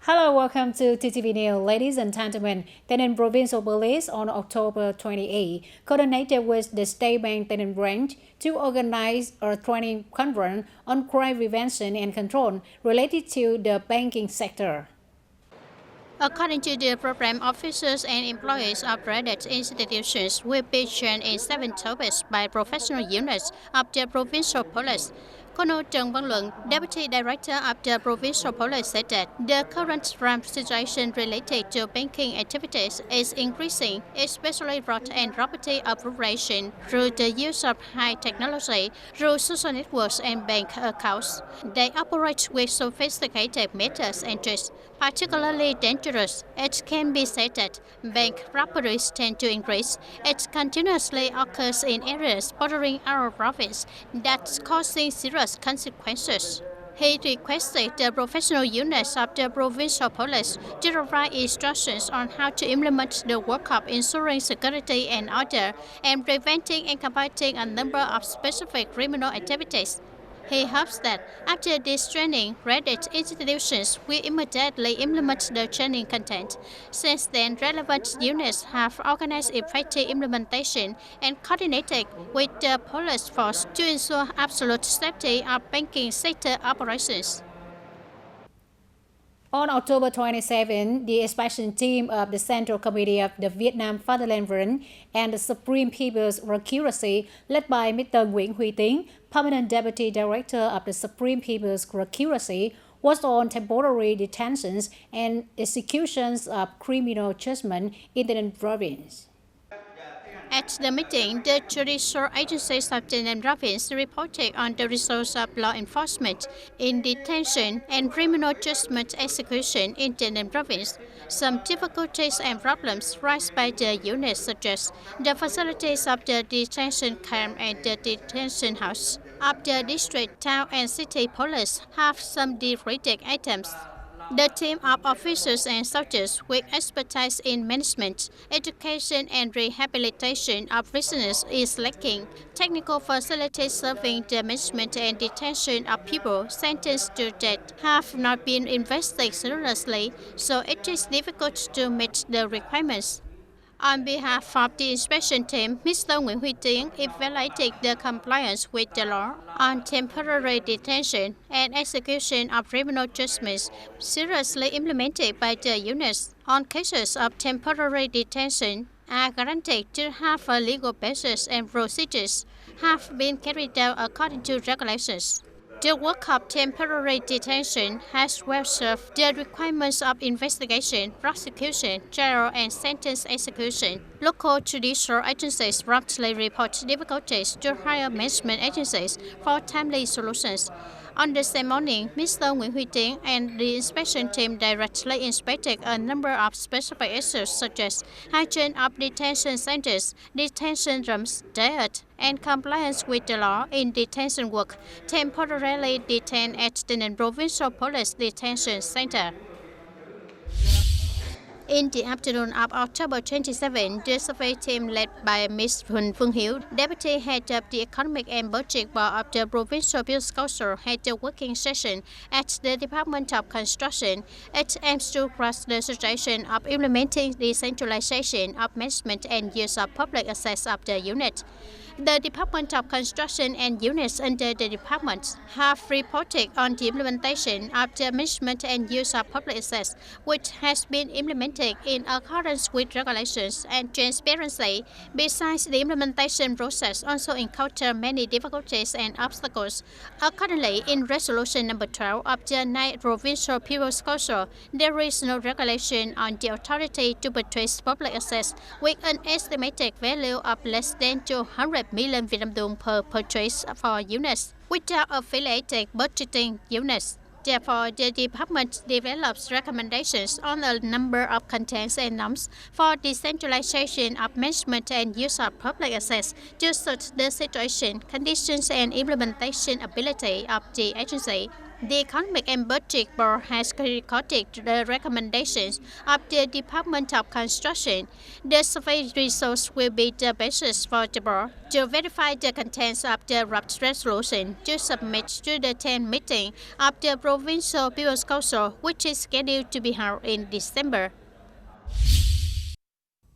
Hello, welcome to TTV News. Ladies and gentlemen, TayNinhTV Provincial Police on October 28 coordinated with the State Bank TayNinhTV branch to organize a training conference on crime prevention and control related to the banking sector. According to the program, officers and employees of credit institutions will be trained in 7 topics by professional units of the provincial police. Colonel Trần Văn Luận, Deputy Director of the Provincial Police, said that the current crime situation related to banking activities is increasing, especially fraud and robbery of operation through the use of high technology, through social networks and bank accounts. They operate with sophisticated methods and tricks, particularly dangerous. It can be said that bank robberies tend to increase. It continuously occurs in areas bordering our province, that's causing serious consequences. He requested the professional units of the provincial police to provide instructions on how to implement the work of ensuring security and order and preventing and combating a number of specific criminal activities. He hopes that after this training, credit institutions will immediately implement the training content. Since then, relevant units have organized effective implementation and coordinated with the police force to ensure absolute safety of banking sector operations. On October 27, the expansion team of the Central Committee of the Vietnam Fatherland Front and the Supreme People's Procuracy, led by Mr. Nguyễn Huy Tiến, Permanent Deputy Director of the Supreme People's Procuracy, was on temporary detentions and executions of criminal judgment in the province. At the meeting, the judicial agencies of the province reported on the results of law enforcement in detention and criminal judgment execution in the province. Some difficulties and problems raised by the units such as the facilities of the detention camp and the detention house of the district, town and city police have some degraded items. The team of officers and soldiers with expertise in management, education and rehabilitation of prisoners is lacking. Technical facilities serving the management and detention of people sentenced to death have not been invested seriously, so it is difficult to meet the requirements. On behalf of the inspection team, Mr. Nguyễn Huy Tiến evaluated the compliance with the law on temporary detention and execution of criminal judgments seriously implemented by the units on cases of temporary detention are guaranteed to have a legal basis and procedures have been carried out according to regulations. The work of temporary detention has well served the requirements of investigation, prosecution, trial, and sentence execution. Local judicial agencies promptly report difficulties to higher management agencies for timely solutions. On the same morning, Mr. Nguyễn Huy Tiến and the inspection team directly inspected a number of specific issues such as hygiene of detention centers, detention rooms, diet, and compliance with the law in detention work, temporarily detained at the Provincial Police Detention Center. In the afternoon of October 27, the survey team led by Ms. Huỳnh Phương Hiếu, Deputy Head of the Economic and Budget Board of the Provincial Business Council, had a working session at the Department of Construction. It aims to grasp the situation of implementing the centralization of management and use of public assets of the unit. The Department of Construction and units under the department have reported on the implementation of the management and use of public assets, which has been implemented in accordance with regulations and transparency. Besides, the implementation process also encountered many difficulties and obstacles. Accordingly, in Resolution Number 12 of the 9th Provincial People's Council, there is no regulation on the authority to purchase public assets with an estimated value of less than 200 million Vietnam dong per purchase for units without affiliated budgeting units. Therefore, the department develops recommendations on a number of contents and norms for decentralization of management and use of public assets to suit the situation, conditions, and implementation ability of the agency. The Economic and Budget Board has recorded the recommendations of the Department of Construction. The survey results will be the basis for the board to verify the contents of the draft resolution to submit to the 10th meeting of the Provincial People's Council, which is scheduled to be held in December.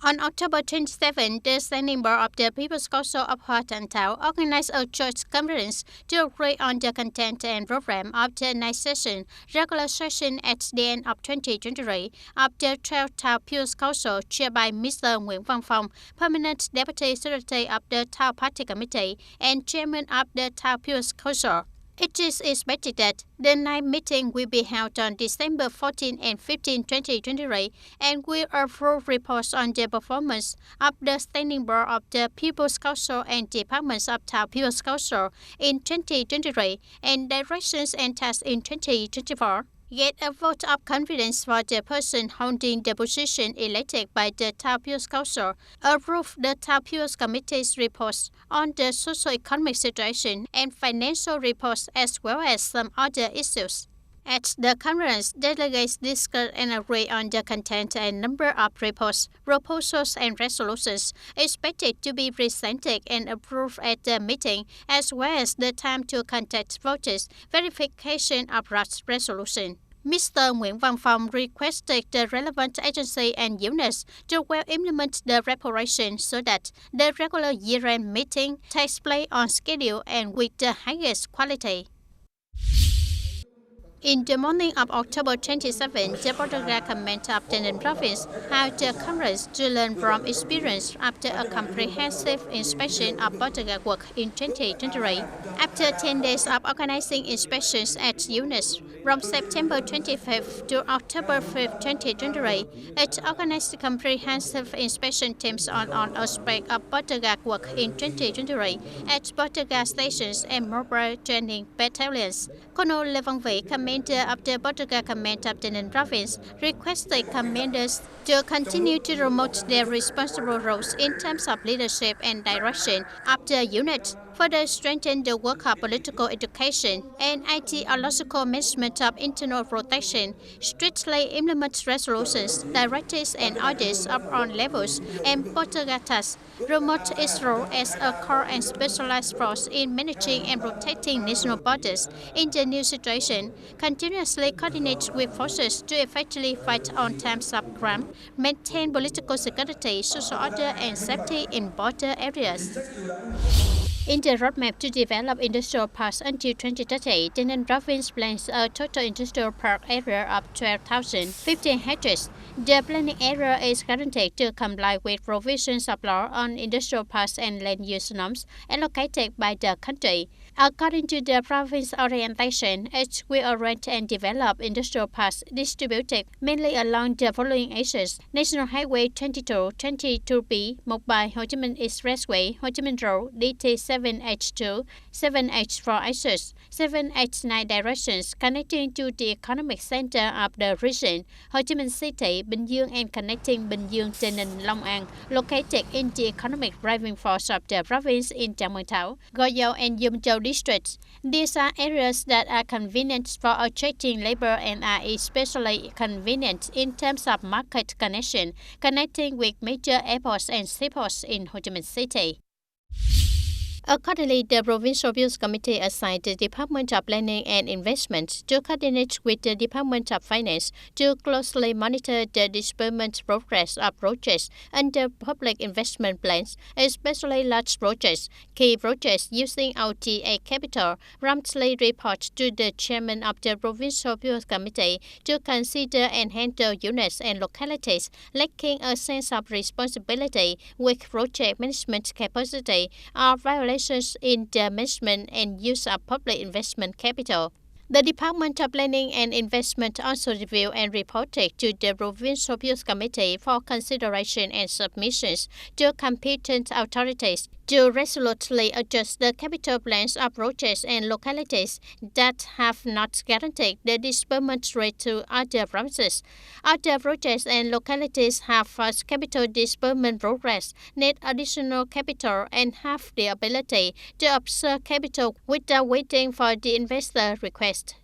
On October 27, the Standing Board of the People's Council of Hoa Tan Thao organized a joint conference to agree on the content and program of the next session, regular session at the end of 2023 of the 12th Thao People's Council, chaired by Mr. Nguyễn Văn Phong, Permanent Deputy Secretary of the Thao Party Committee and Chairman of the Thao People's Council. It is expected that the ninth meeting will be held on December 14 and 15, 2023, and will approve reports on the performance of the Standing Board of the People's Council and Departments of Thao People's Council in 2023 and directions and tasks in 2024. Yet a vote of confidence for the person holding the position elected by the Thao People's Council, approve the Thao People's Committee's reports on the socio-economic situation and financial reports, as well as some other issues. At the conference, delegates discussed and agreed on the content and number of reports, proposals, and resolutions expected to be presented and approved at the meeting, as well as the time to conduct voters, verification of draft resolution. Mr. Nguyễn Văn Phong requested the relevant agency and units to well implement the preparation so that the regular year-end meeting takes place on schedule and with the highest quality. In the morning of October 27, the Portugal Government of TayNinhTV Province held a conference to learn from experience after a comprehensive inspection of Portugal work in 2023. After 10 days of organizing inspections at units from September 25 to October 5, 2023, it organized comprehensive inspection teams on all aspects of Portugal work in 2023 at Portugal stations and mobile training battalions. Colonel Lê Văn Vĩ, commander of the Portugal Command of TayNinhTV Province, requested commanders to continue to promote their responsible roles in terms of leadership and direction of the unit, further strengthen the work of political education and ideological management of internal protection, strictly implement resolutions, directives, and orders of all levels, and Portugal tasks, promote its role as a core and specialized force in managing and protecting national borders in the new situation, continuously coordinate with forces to effectively fight on times of crime, maintain political security, social order, and safety in border areas. In the roadmap to develop industrial parks until 2030, TayNinhTV Province plans a total industrial park area of 12,015 hectares. The planning area is guaranteed to comply with provisions of law on industrial parks and land use norms allocated by the country. According to the province orientation, it will arrange and develop industrial parks distributed mainly along the following axes: National Highway 22, 22B, Mộc-Bài, Ho Chi Minh Expressway, Ho Chi Minh Road, DT7H2, 7H4 axis, 7H9 directions connecting to the economic center of the region, Ho Chi Minh City, Bình Dương, and connecting Bình Dương, Tây Ninh, Long An, located in the economic driving force of the province in Trang Mương Thảo, Gò Dầu, and Dum Châu districts. These are areas that are convenient for attracting labor and are especially convenient in terms of market connection, connecting with major airports and seaports in Ho Chi Minh City. Accordingly, the Provincial People's Committee assigned the Department of Planning and Investment to coordinate with the Department of Finance to closely monitor the disbursement progress of projects under public investment plans, especially large projects, key projects using OTA capital, promptly report to the Chairman of the Provincial People's Committee to consider and handle units and localities lacking a sense of responsibility with project management capacity or violations in the management and use of public investment capital. The Department of Planning and Investment also reviewed and reported to the Provincial People's Committee for consideration and submissions to competent authorities to resolutely adjust the capital plans of projects and localities that have not guaranteed the disbursement rate to other provinces. Other projects and localities have fast capital disbursement progress, need additional capital, and have the ability to absorb capital without waiting for the investor request.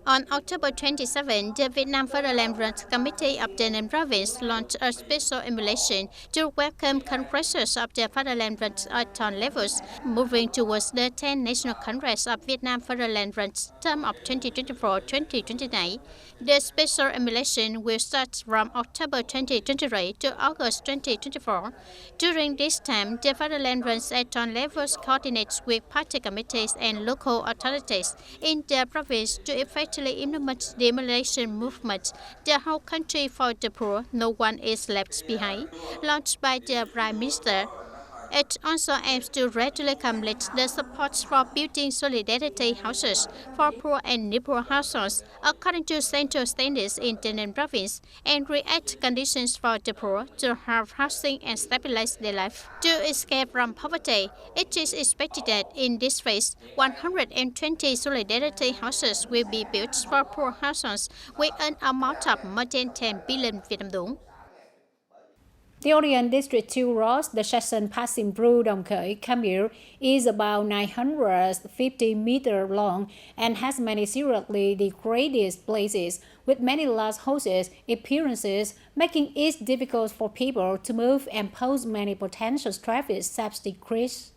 On October 27, the Vietnam Fatherland Run Committee of the Nam Province launched a special emulation to welcome congressors of the Fatherland Run at all levels, moving towards the 10th National Congress of Vietnam Fatherland Run term of 2024-2029. The special emulation will start from October 2023 to August 2024. During this time, the Fatherland Runs at all levels coordinates with party committees and local authorities in the province to effectively implement the emulation movement. The whole country for the poor, no one is left behind, launched by the Prime Minister. It also aims to readily complete the support for building solidarity houses for poor and near-poor households according to central standards in the Nam province and create conditions for the poor to have housing and stabilize their life. To escape from poverty, it is expected that in this phase, 120 solidarity houses will be built for poor households with an amount of more than 10 billion Vietnam dong. The Orient District 2 road, the section passing through Đồng Khởi, Camille, is about 950 meters long and has many seriously degraded places, with many large houses appearances, making it difficult for people to move and pose many potential traffic safety risks.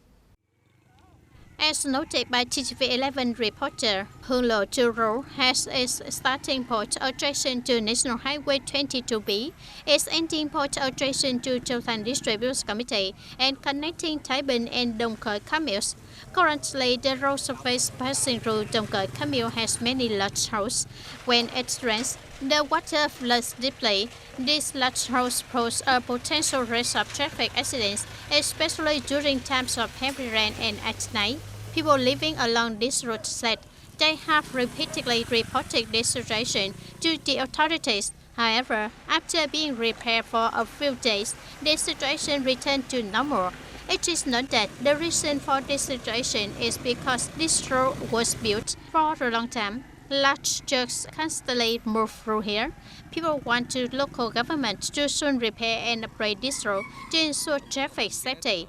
As noted by TTV 11 reporter, Hương Lộ Chu Road has its starting point adjacent to National Highway 22B, its ending point adjacent to Châu Thành District Business Committee, and connecting Thái Bình and Đồng Khởi Camille. Currently, the road surface passing through Đồng Khởi Camille has many large houses. When it rains, the water floods deeply. These large houses pose a potential risk of traffic accidents, especially during times of heavy rain and at night. People living along this route said they have repeatedly reported this situation to the authorities. However, after being repaired for a few days, the situation returned to normal. It is noted that the reason for this situation is because this road was built for a long time. Large trucks constantly move through here. People want the local government to soon repair and upgrade this road to ensure traffic safety.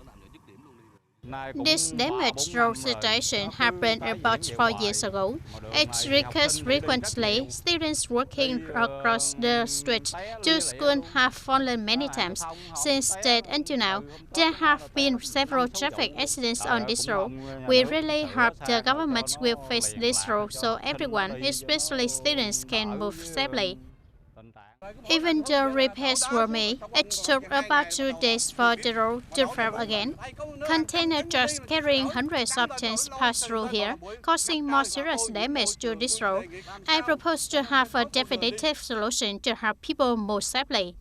This damaged road situation happened about 4 years ago. It recurs frequently. Students walking across the street to school have fallen many times. Since that until now, there have been several traffic accidents on this road. We really hope the government will fix this road so everyone, especially students, can move safely. Even though repairs were made, it took about 2 days for the road to fail again. Container trucks carrying hundreds of tons pass through here, causing more serious damage to this road. I propose to have a definitive solution to help people move safely.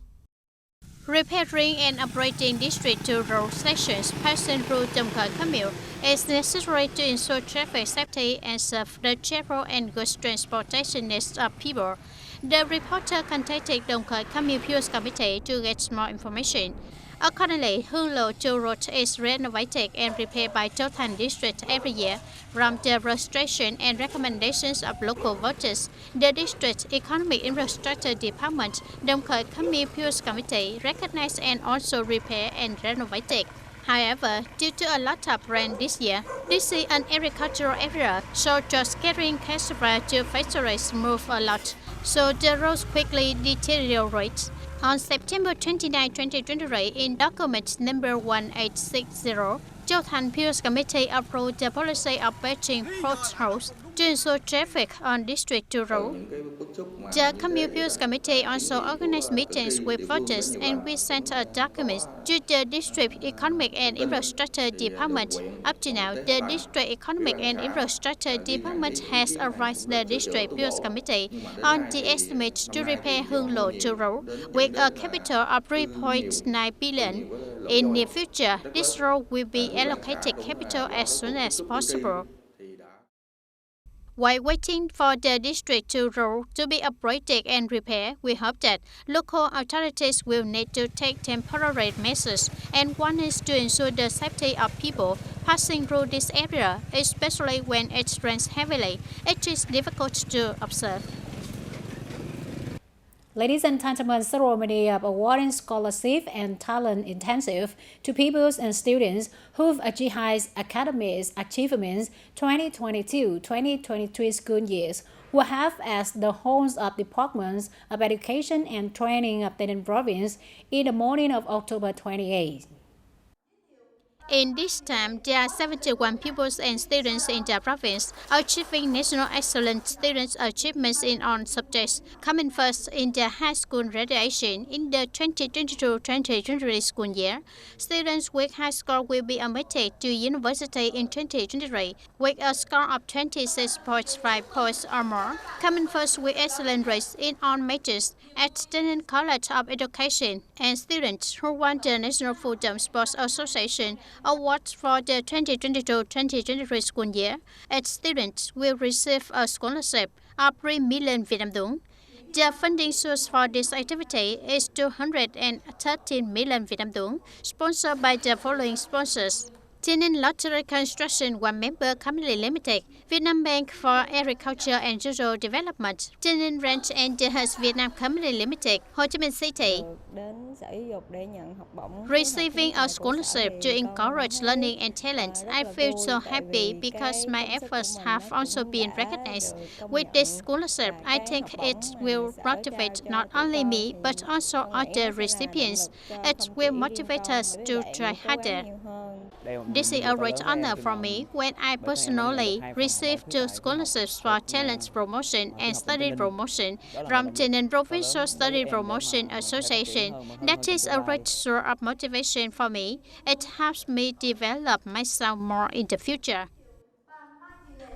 Repairing and upgrading District 2 road sections passing through Đồng Khởi Camille is necessary to ensure traffic safety and serve the general and goods transportation needs of people. The reporter contacted Đồng Khởi Camille Business Committee to get more information. Accordingly, Hương Lộ Chu Road is renovated and repaired by Châu Thành District every year. From the registration and recommendations of local voters, the District Economic Infrastructure Department, Đồng Khởi Camille Business Committee, recognized and also repair and renovated. However, due to a lot of rain this year, this is an agricultural area, so just carrying cassava to factories move a lot, so the roads quickly deteriorate. On September 29, 2023, in document number 1860, Châu Thành Business Committee approved the policy of patching potholes to ensure traffic on District 2 road. The Commune Business Committee also organized meetings with voters, and we sent a document to the District Economic and Infrastructure Department. Up to now, the District Economic and Infrastructure Department has advised the District Business Committee on the estimate to repair Hương Lộ Chu Road with a capital of 3.9 billion. In the future, this road will be allocated capital as soon as possible. While waiting for the District 2 road to be upgraded and repaired, we hope that local authorities will need to take temporary measures, and one is to ensure the safety of people passing through this area, especially when it rains heavily. It is difficult to observe. Ladies and gentlemen, ceremony of awarding scholarship and talent intensive to pupils and students who've achieved academic achievements 2022-2023 school years will have as the hosts of departments of education and training of TayNinhTV province in the morning of October 28. In this time, there are 71 pupils and students in the province achieving national excellent student achievements in all subjects, coming first in the high school graduation in the 2022-2023 school year. Students with high score will be admitted to university in 2023 with a score of 26.5 points or more, coming first with excellent rates in all majors at TayNinhTV College of Education, and students who won the National Freedom Sports Association Awards for the 2022-2023 school year. Its students will receive a scholarship of 3 million Vietnam dong. The funding source for this activity is 213 million Vietnam dong, sponsored by the following sponsors: TayNinhTV Lottery Construction One Member Company Limited, Vietnam Bank for Agriculture and Rural Development, TayNinhTV Ranch and Dehers Vietnam Company Limited, Ho Chi Minh City. Receiving a scholarship to encourage learning and talent, I feel so happy because my efforts have also been recognized. With this scholarship, I think it will motivate not only me but also other recipients. It will motivate us to try harder. This is a great honor for me when I personally received two scholarships for talent promotion and study promotion from TayNinhTV Provincial Study Promotion Association. That is a great source of motivation for me. It helps me develop myself more in the future.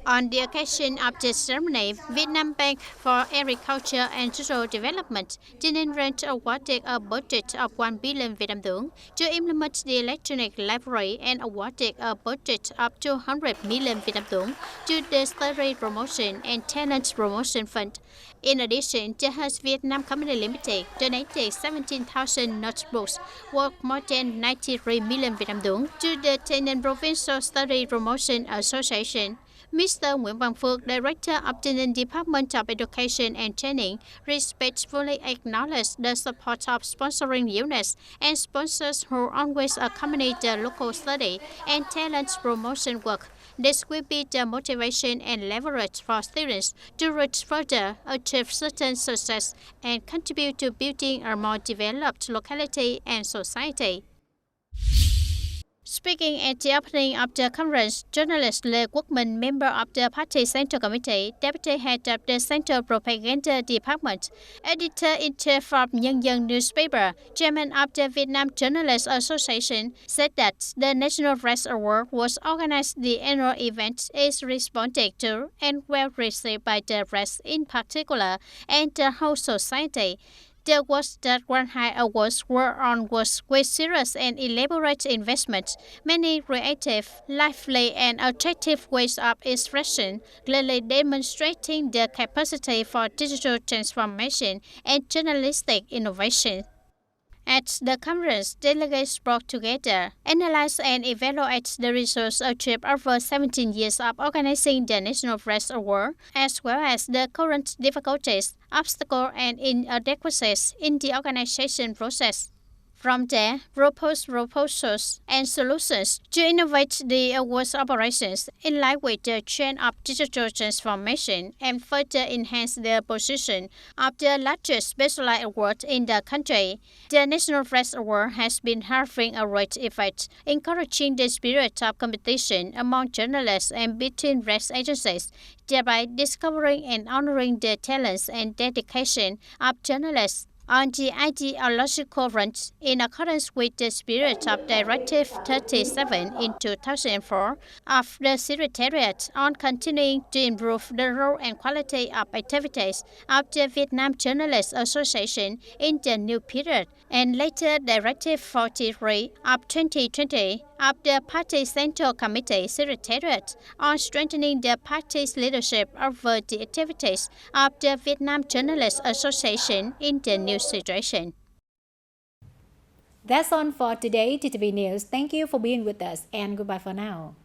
On the occasion of the ceremony, Vietnam Bank for Agriculture and Rural Development, TayNinhTV awarded a budget of 1 billion Vietnam dong to implement the electronic library and awarded a budget of 200 million Vietnam dong to the Study Promotion and Talent Promotion Fund. In addition, Dehers Vietnam Company Limited donated 17,000 notebooks worth more than 93 million Vietnam dong to the TayNinhTV Provincial Study Promotion Association. Mr. Nguyễn Văn Phước, Director of the Department of Education and Training, respectfully acknowledged the support of sponsoring units and sponsors who always accompany the local study and talent promotion work. This will be the motivation and leverage for students to reach further, achieve certain success, and contribute to building a more developed locality and society. Speaking at the opening of the conference, journalist Lê Quốc Minh, member of the party Central Committee, deputy head of the Central Propaganda Department, editor-in-chief of Nhân dân newspaper, chairman of the Vietnam Journalists Association, said that the National Press Award was organized. The annual event is responded to and well received by the press in particular and the whole society. The works that won high awards were on works with serious and elaborate investments, many creative, lively, and attractive ways of expression, clearly demonstrating the capacity for digital transformation and journalistic innovation. At the conference, delegates brought together, analyzed and evaluated the results achieved over 17 years of organizing the National Press Award, as well as the current difficulties, obstacles, and inadequacies in the organization process. From there, propose proposals and solutions to innovate the awards operations in line with the trend of digital transformation and further enhance the position of the largest specialized award in the country. The National Press Award has been having a great effect, encouraging the spirit of competition among journalists and between press agencies, thereby discovering and honoring the talents and dedication of journalists. On the ideological front, in accordance with the spirit of Directive 37 in 2004 of the Secretariat on continuing to improve the role and quality of activities of the Vietnam Journalists Association in the new period, and later Directive 43 of 2020 of the Party Central Committee Secretariat on strengthening the party's leadership over the activities of the Vietnam Journalists Association in the new situation. That's all for today, TTV News. Thank you for being with us and goodbye for now.